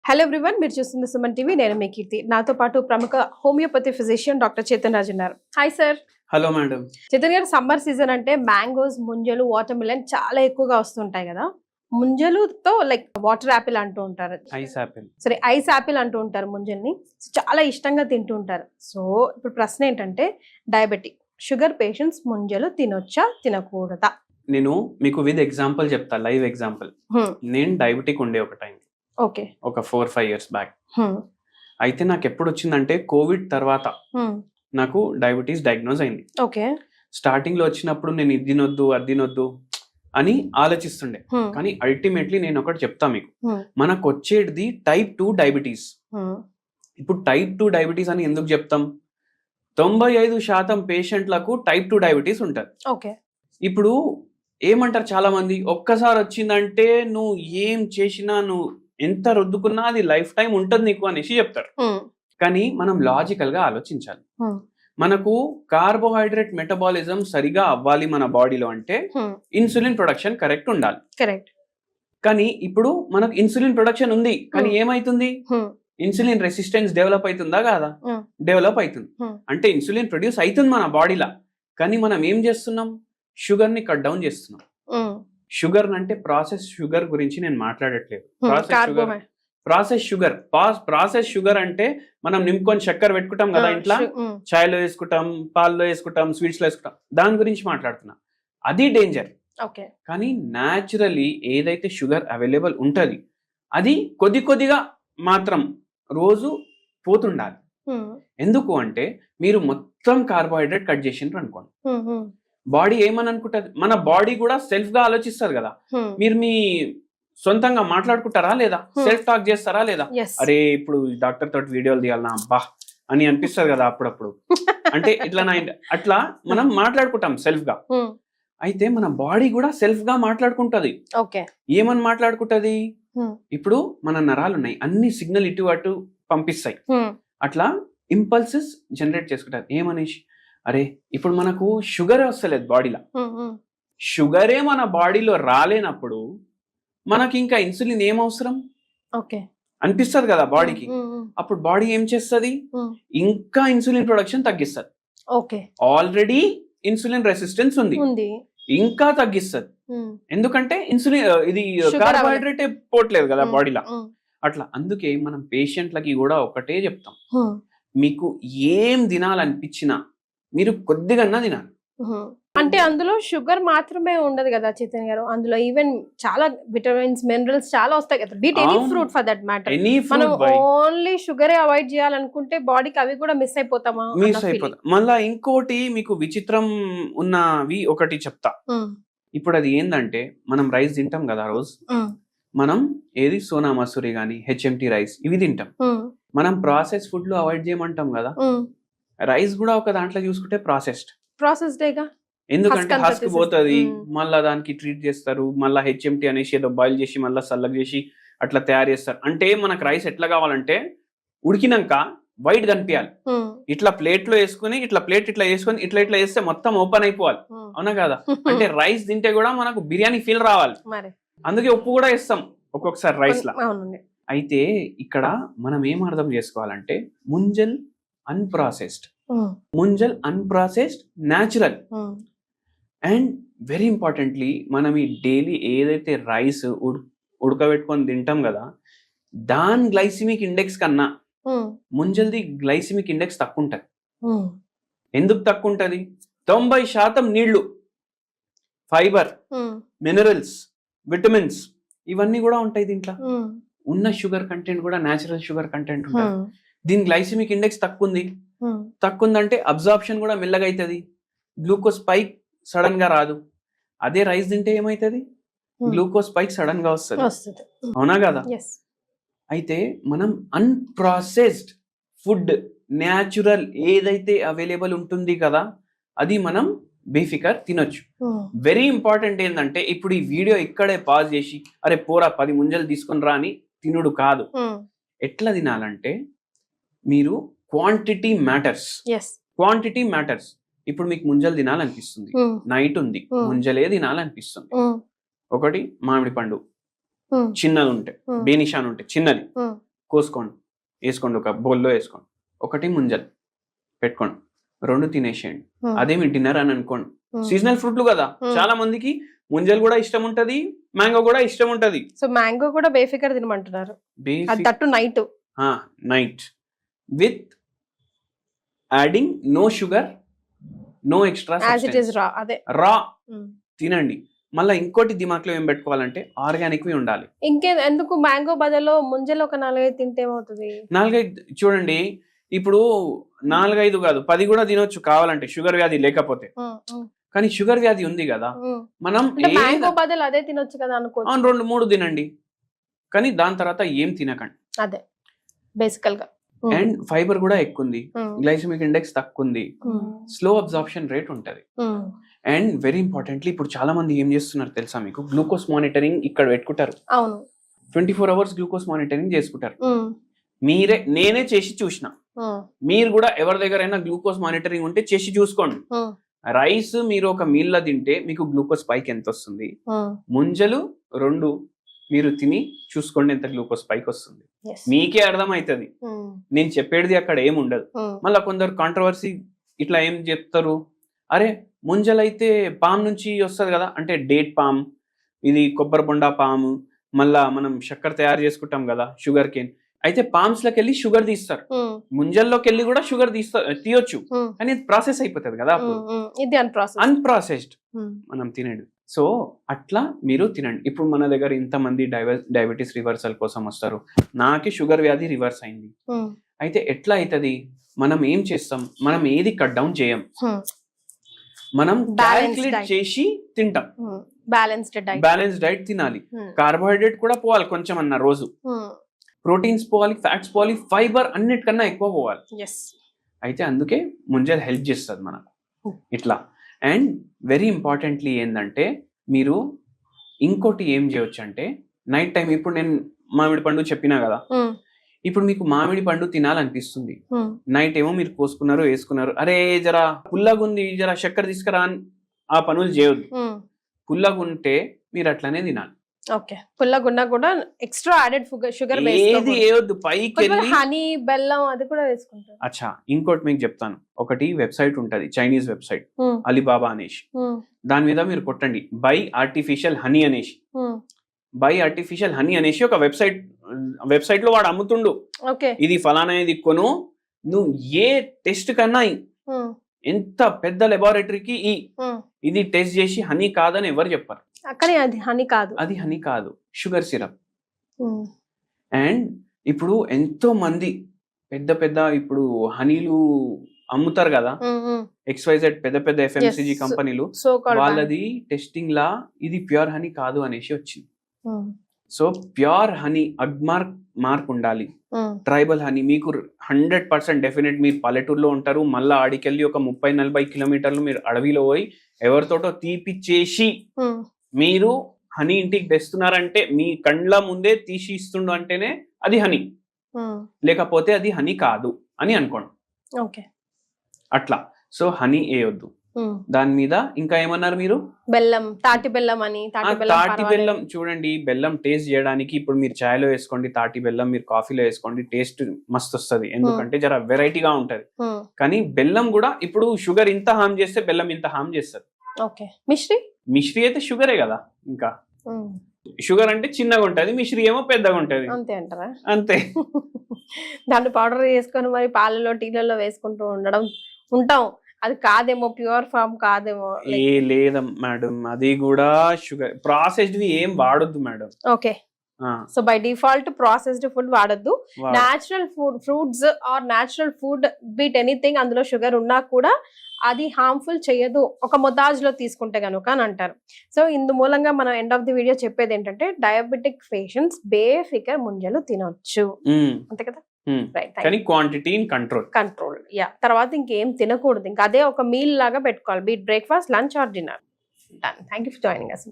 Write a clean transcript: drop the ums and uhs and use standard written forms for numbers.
Hello everyone, మీరు చూస్తున్న Suman TV. నేను మీ కీర్తి. నాతో పాటు ప్రముఖ homoeopathy physician doctor Chetan Raj ఉన్నారు. Hi sir. Hello madam. Chetan గారు, సమ్మర్ సీజన్ అంటే మ్యాంగోస్, ముంజలు, వాటర్ మిలన్ చాలా ఎక్కువగా వస్తుంటాయి కదా. ముంజలుతో లైక్ వాటర్ యాపిల్ అంటూ ఉంటారు, ఐస్ యాపిల్, సరే ఐస్ యాపిల్ అంటూ ఉంటారు. ముంజల్ని చాలా ఇష్టంగా తింటూ ఉంటారు. సో ఇప్పుడు ప్రశ్న ఏంటంటే, డయాబెటిక్ షుగర్ పేషెంట్స్ ముంజలు తినొచ్చా తినకూడదా? నేను మీకు విత్ ఎగ్జాంపుల్ చెప్తా, లైవ్ ఎగ్జాంపుల్. నేను డయాబెటిక్ ఉండే ఒక టైం, ఓకే, ఒక 4-5 years బ్యాక్. అయితే నాకు ఎప్పుడు వచ్చిందంటే కోవిడ్ తర్వాత నాకు డయాబెటీస్ డయాగ్నోజ్ అయింది. ఓకే, స్టార్టింగ్ లో వచ్చినప్పుడు నేను ఇది తినొద్దు అది తినొద్దు అని ఆలోచిస్తుండే. కానీ అల్టిమేట్లీ నేను ఒకటి చెప్తా మీకు, మనకు వచ్చేది టైప్ 2 డయాబెటీస్. ఇప్పుడు టైప్ 2 డయాబెటీస్ అని ఎందుకు చెప్తాం? 95% పేషెంట్లకు టైప్ 2 డయాబెటీస్ ఉంటుంది. ఓకే, ఇప్పుడు ఏమంటారు చాలా మంది, ఒక్కసారి వచ్చిందంటే నువ్వు ఏం చేసినా, నువ్వు ఎంత రుద్దుకున్నా అది లైఫ్ టైం ఉంటుంది నీకు అనేసి చెప్తారు. కానీ మనం లాజికల్ గా ఆలోచించాలి. మనకు కార్బోహైడ్రేట్ మెటబాలిజం సరిగా అవ్వాలి మన బాడీలో అంటే ఇన్సులిన్ ప్రొడక్షన్ కరెక్ట్ ఉండాలి. కరెక్ట్. కానీ ఇప్పుడు మనకు ఇన్సులిన్ ప్రొడక్షన్ ఉంది, కానీ ఏమైతుంది? ఇన్సులిన్ రెసిస్టెన్స్ డెవలప్ అవుతుందా కాదా? డెవలప్ అవుతుంది. అంటే ఇన్సులిన్ ప్రొడ్యూస్ అవుతుంది మన బాడీలో, కానీ మనం ఏం చేస్తున్నాం? షుగర్ ని కట్ డౌన్ చేస్తున్నాం. షుగర్ అంటే ప్రాసెస్ షుగర్ గురించి నేను మాట్లాడట్లేదు. ప్రాసెస్ షుగర్ అంటే మనం నింపుకొని చక్కెర పెట్టుకుంటాం కదా ఇంట్లో, చాయ్లో వేసుకుంటాం, పాల్లో వేసుకుంటాం, స్వీట్స్ లో వేసుకుంటాం, దాని గురించి మాట్లాడుతున్నా. అది డేంజర్. కానీ న్యాచురలీ ఏదైతే షుగర్ అవైలబుల్ ఉంటది అది కొద్దిగా మాత్రం రోజు పోతుండాలి. ఎందుకు అంటే మీరు మొత్తం కార్బోహైడ్రేట్ కట్ చేసిండ్రు అనుకోండి, బాడీ ఏమని అనుకుంటది? మన బాడీ కూడా సెల్ఫ్ గా ఆలోచిస్తారు కదా. మీరు మీ సొంతంగా మాట్లాడుకుంటారా లేదా? సెల్ఫ్ టాక్ చేస్తారా లేదా? అరే ఇప్పుడు డాక్టర్ తోటి వీడియోలు తీయాలనా అబ్బా అని అనిపిస్తుంది కదా అప్పుడప్పుడు. అంటే అట్లా మనం మాట్లాడుకుంటాం సెల్ఫ్ గా. అయితే మన బాడీ కూడా సెల్ఫ్ గా మాట్లాడుకుంటది. ఏమని మాట్లాడుకుంటది? ఇప్పుడు మన నరాలు ఉన్నాయి, అన్ని సిగ్నల్ ఇటు అటు పంపిస్తాయి. అట్లా ఇంపల్సెస్ జనరేట్ చేసుకుంటారు. ఏమనేసి, అరే ఇప్పుడు మనకు షుగర్ వస్తలేదు బాడీలో, షుగరే మన బాడీలో రాలేనప్పుడు మనకి ఇంకా ఇన్సులిన్ ఏం అవసరం అనిపిస్తుంది కదా బాడీకి. అప్పుడు బాడీ ఏం చేస్తుంది? ఇంకా ఇన్సులిన్ ప్రొడక్షన్ తగ్గిస్తుంది. ఆల్రెడీ ఇన్సులిన్ రెసిస్టెన్స్ ఉంది, ఇంకా తగ్గిస్తుంది. ఎందుకంటే ఇన్సులిన్ ఇది కార్బోహైడ్రేట్ పోవట్లేదు కదా బాడీలో. అట్లా అందుకే మనం పేషెంట్లకి కూడా ఒకటే చెప్తాం, మీకు ఏం తినాలనిపించినా మీరు కొద్దిగా తినాలి. అంటే అందులో షుగర్ మాత్రమే ఉండదు కదా చేతన్ గారు, అందులో ఈవెన్ చాలా విటమిన్స్, మినరల్స్ చాలా వస్తాయి కదా. Beat any fruit for that matter. మనం ఓన్లీ షుగరే అవాయిడ్ చేయాలనుకుంటే బాడీకి అవి కూడా మిస్ అయిపోతామా? మిస్ అయిపోతాం. మళ్ళా ఇంకోటి మీకు విచిత్రం ఉన్నవి ఒకటి చెప్తా. ఇప్పుడు అది ఏంటంటే, మనం రైస్ తింటాం కదా రోజు, మనం ఏది సోనా మసూరి గానీ HMT రైస్ ఇవి తింటాం. మనం ప్రాసెస్ ఫుడ్ లో అవాయిడ్ చేయమంటాం కదా. రైస్ కూడా ఒక దాంట్లో చూసుకుంటే ప్రాసెస్డేగా, ఎందుకంటే హస్క్ పోతుంది, మళ్ళా దానికి ట్రీట్ చేస్తారు, మళ్ళీ HMT అనేసి ఏదో బాయిల్ చేసి మళ్ళీ సల్లగా చేసి అట్లా తయారు చేస్తారు. అంటే మనకు రైస్ ఎట్లా కావాలంటే ఉడికినాక వైట్ కనిపించాలి. ఇట్లా ప్లేట్ లో వేసుకుని ఇట్లా ప్లేట్ ఇట్లా వేసుకొని ఇట్లా వేస్తే మొత్తం ఓపెన్ అయిపోవాలి. అవునా కదా? అంటే రైస్ తింటే కూడా మనకు బిర్యానీ ఫీల్ రావాలి. అందుకే ఉప్పు కూడా వేస్తాం ఒక్కొక్కసారి రైస్ లా. అయితే ఇక్కడ మనం ఏం అర్థం చేసుకోవాలంటే, Munjal unprocessed, Munjal unprocessed natural. And very importantly, మనం ఈ డైలీ ఏదైతే రైస్ ఉడకబెట్టుకొని తింటాం కదా, దాని గ్లైసిమిక్ ఇండెక్స్ కన్నా ముంజల్ది గ్లైసిమిక్ ఇండెక్స్ తక్కువ ఉంటుంది. ఎందుకు తక్కువ ఉంటుంది? 90% నీళ్లు, ఫైబర్, మినరల్స్, విటమిన్స్ ఇవన్నీ కూడా ఉంటాయి దీంట్లో. ఉన్న షుగర్ కంటెంట్ కూడా న్యాచురల్ షుగర్ కంటెంట్ ఉంటుంది. దీని గ్లైసిమిక్ ఇండెక్స్ తక్కువ ఉందంటే అబ్జార్ప్షన్ కూడా మెల్లగా అవుతుంది, గ్లూకోజ్ స్పైక్ సడన్ గా రాదు. అదే రైస్ తింటే ఏమైతుంది? గ్లూకోజ్ స్పైక్ సడన్ గా వస్తుంది. అవునా కదా? అయితే మనం అన్ప్రాసెస్డ్ ఫుడ్, న్యాచురల్ ఏదైతే అవైలబుల్ ఉంటుంది కదా, అది మనం బేఫికర్ తినొచ్చు. వెరీ ఇంపార్టెంట్ ఏంటంటే, ఇప్పుడు ఈ వీడియో ఇక్కడే పాజ్ చేసి అరే పోరా 10 ముంజలు తీసుకొని రా అని తినుడు కాదు. ఎట్లా తినాలంటే, మీరు క్వాంటిటీ మ్యాటర్స్. ఇప్పుడు మీకు ముంజలు తినాలనిపిస్తుంది, నైట్ ఉంది, ముంజలే తినాలనిపిస్తుంది. ఒకటి మామిడి పండు చిన్నది ఉంటే, బేనిషాన్ ఉంటే చిన్నది, కోసుకోండి, వేసుకోండి, ఒక బౌల్లో వేసుకోండి. ఒకటి ముంజలు పెట్టుకోండి, 2 తినేసేయండి. అదేమి డిన్నర్ అని అనుకోండి. సీజనల్ ఫ్రూట్లు కదా, చాలా మందికి ముంజలు కూడా ఇష్టం ఉంటది, మ్యాంగో కూడా ఇష్టం ఉంటది. సో మ్యాంగో కూడా బేఫికర్ తినమంటున్నారు, that night. Night with adding no sugar, no extra రా తినండి. మళ్ళీ ఇంకోటి దిమాక్లో ఏం పెట్టుకోవాలంటే ఆర్గానిక్ వి ఉండాలి. ఎందుకు మ్యాంగో బదులు ముంజలు ఒక 4-5 తింటే ఏమవుతుంది? 4-5 చూడండి, ఇప్పుడు 4-5 కాదు 10 కూడా తినొచ్చు కావాలంటే, షుగర్ వ్యాధి లేకపోతే. కానీ షుగర్ వ్యాధి ఉంది కదా, మనం మ్యాంగో బదులు అదే తినొచ్చు కదా అనుకో. 2-3 తినండి, కానీ దాని తర్వాత ఏం తినకండి. అదే బేసికల్ గా. అండ్ ఫైబర్ కూడా ఎక్కువ ఉంది, గ్లైసెమిక్ ఇండెక్స్ తక్కువ ఉంది, స్లో అబ్జార్ప్షన్ రేట్ ఉంటది. అండ్ వెరీ ఇంపార్టెంట్లీ ఇప్పుడు చాలా మంది ఏం చేస్తున్నారు తెలుసా మీకు, గ్లూకోజ్ మానిటరింగ్ ఇక్కడ పెట్టుకుంటారు. 24 hours గ్లూకోజ్ మానిటరింగ్ చేసుకుంటారు. నేనే చేసి చూసిన, మీరు కూడా ఎవరి దగ్గరైనా గ్లూకోజ్ మానిటరింగ్ ఉంటే చేసి చూసుకోండి. రైస్ మీరు ఒక మీల్ లో తింటే మీకు గ్లూకోజ్ పైకి ఎంత వస్తుంది, ముంజలు 2 మీరు తిని చూసుకోండి ఎంత గ్లూకోజ్ పైకి వస్తుంది, మీకే అర్థం అవుతుంది. నేను చెప్పేది అక్కడ ఏం ఉండదు. మళ్ళీ కొందరు కాంట్రవర్సీ ఇట్లా ఏం చెప్తారు, అరే ముంజలైతే పామ్ నుంచి వస్తుంది కదా, అంటే డేట్ పామ్, ఇది కొబ్బరి బొండా పాము, మళ్ళా మనం చక్కెర తయారు చేసుకుంటాం కదా షుగర్ కేన్, అయితే పామ్స్ లోకి వెళ్ళి షుగర్ తీస్తారు, ముంజల్లోకి వెళ్ళి కూడా షుగర్ తీయొచ్చు, కానీ ప్రాసెస్ అయిపోతుంది కదా, అన్ప్రాసెస్డ్ మనం తినేది. సో అట్లా మీరు తినండి. ఇప్పుడు మన దగ్గర ఇంతమంది డయాబెటీస్ రివర్సల్ కోసం వస్తారు, నాకి షుగర్ వ్యాధి రివర్స్ అయింది, అయితే ఎట్లా అవుతుంది, మనం ఏం చేస్తాం, మనం ఏది కట్ డౌన్ చేయం, మనం క్యాల్కులేట్ చేసి తింటాం. బ్యాలెన్స్డ్ డైట్ తినాలి, కార్బోహైడ్రేట్ కూడా పోవాలి కొంచెం అన్న రోజు, ప్రోటీన్స్ పోవాలి, ఫ్యాట్స్ పోవాలి, ఫైబర్ అన్నిటికన్నా ఎక్కువ పోవాలి. అయితే అందుకే ముంజలు హెల్ప్ చేస్తుంది మనకు ఇట్లా. అండ్ వెరీ ఇంపార్టెంట్లీ ఏంటంటే మీరు ఇంకోటి ఏం చేయొచ్చు అంటే నైట్ టైం, ఇప్పుడు నేను మామిడి పండు చెప్పినా కదా, ఇప్పుడు మీకు మామిడి పండు తినాలనిపిస్తుంది, నైట్ ఏమో మీరు కోసుకున్నారు వేసుకున్నారు, అరే జరా పుల్లగుంది జరా చక్కెర తీసుకురా, ఆ పనులు చేయొద్దు. పుల్లగుంటే మీరు అట్లనే తినాలి. పుల్లగున్నా కూడా ఎక్స్ట్రా యాడెడ్ షుగర్ ఏది వేయొద్దు, పైకి హనీ బెల్లం అది కూడా వేసుకుంటారు. అచ్చా, ఇంకోటి మీకు చెప్తాను, ఒకటి వెబ్సైట్ ఉంటది, చైనీస్ వెబ్సైట్ అలీబాబా అనేసి, దాని మీద మీరు కొట్టండి బై ఆర్టిఫిషియల్ హనీ అనేసి, బై ఆర్టిఫిషియల్ హనీ అనేసి ఒక వెబ్సైట్ లో వాడు అమ్ముతుండు, ఇది ఫలానా ఇది కొను, నువ్వు ఏ టెస్ట్ కన్నా ఎంత పెద్ద లెబారెటరీకి ఇది టెస్ట్ చేసి హనీ కాదని ఎవరు చెప్పారు, అది హనీ కాదు, షుగర్ సిరప్. అండ్ ఇప్పుడు ఎంతో మంది పెద్ద పెద్ద ఇప్పుడు హనీలు అమ్ముతారు కదా, XYZ పెద్ద పెద్ద FMCG కంపెనీలు, వాళ్ళది టెస్టింగ్ లా ఇది ప్యూర్ హనీ కాదు అనేసి వచ్చింది. సో ప్యూర్ హనీ మార్క్ ఉండాలి. ట్రైబల్ హనీ మీకు 100% డెఫినెట్, మీరు పల్లెటూరులో ఉంటారు, మళ్ళీ ఆడికెళ్ళి ఒక 30-40 కిలోమీటర్లు మీరు అడవిలో పోయి ఎవరితోటో తీపిచ్చేసి మీరు హనీ ఇంటికి తెస్తున్నారంటే, మీ కండ్ల ముందే తీసి ఇస్తుండు అంటేనే అది హనీ, లేకపోతే అది హనీ కాదు అని అనుకోండి. అట్లా. సో హనీ వేయొద్దు. దాని మీద ఇంకా ఏమన్నారు మీరు, బెల్లం, తాటి బెల్లం అని. తాటి బెల్లం చూడండి, బెల్లం టేస్ట్ చేయడానికి ఇప్పుడు మీరు చాయ్లో వేసుకోండి, తాటి బెల్లం మీరు కాఫీలో వేసుకోండి, టేస్ట్ మస్తు వస్తుంది, ఎందుకంటే జర వెరైటీగా ఉంటది. కానీ బెల్లం కూడా ఇప్పుడు షుగర్ ఇంత హామ్ చేస్తే బెల్లం ఇంత హామ్ చేస్తుంది. మిశ్రీ అయితే షుగరే కదా, ఇంకా షుగర్ అంటే చిన్నగా ఉంటది, మిశ్రీ ఏమో పెద్దగా ఉంటది, అంతే అంటారా? అంతే. దాన్ని పౌడర్ చేసుకొని మరి పాలలో టీలలో వేసుకుంటూ ఉంటాం, అది కాదేమో, ప్యూర్ ఫామ్ కాదేమో. లేదా మేడం, అది కూడా షుగర్ ప్రాసెస్డ్ ఏం వాడొద్దు madam. Okay, so by default processed food వాడొద్దు. Natural food, fruits are natural food beat anything, అందులో షుగర్ ఉన్నా కూడా అది హార్మ్ఫుల్ చేయదు ఒక మొతాజ్లో తీసుకుంటే కనుక అని అంటారు. సో ఇందు మూలంగా మనం ఎండ్ ఆఫ్ ది వీడియో చెప్పేది ఏంటంటే, డయాబెటిక్ పేషెంట్స్ బేఫికర్ ముంజలు తినొచ్చు, అంతే కదా? కానీ క్వాంటిటీ ఇన్ కంట్రోల్. తర్వాత ఇంకేం తినకూడదు, ఇంకా అదే ఒక మీల్ లాగా పెట్టుకోవాలి, beat breakfast, lunch or dinner. Done. Thank you for joining us.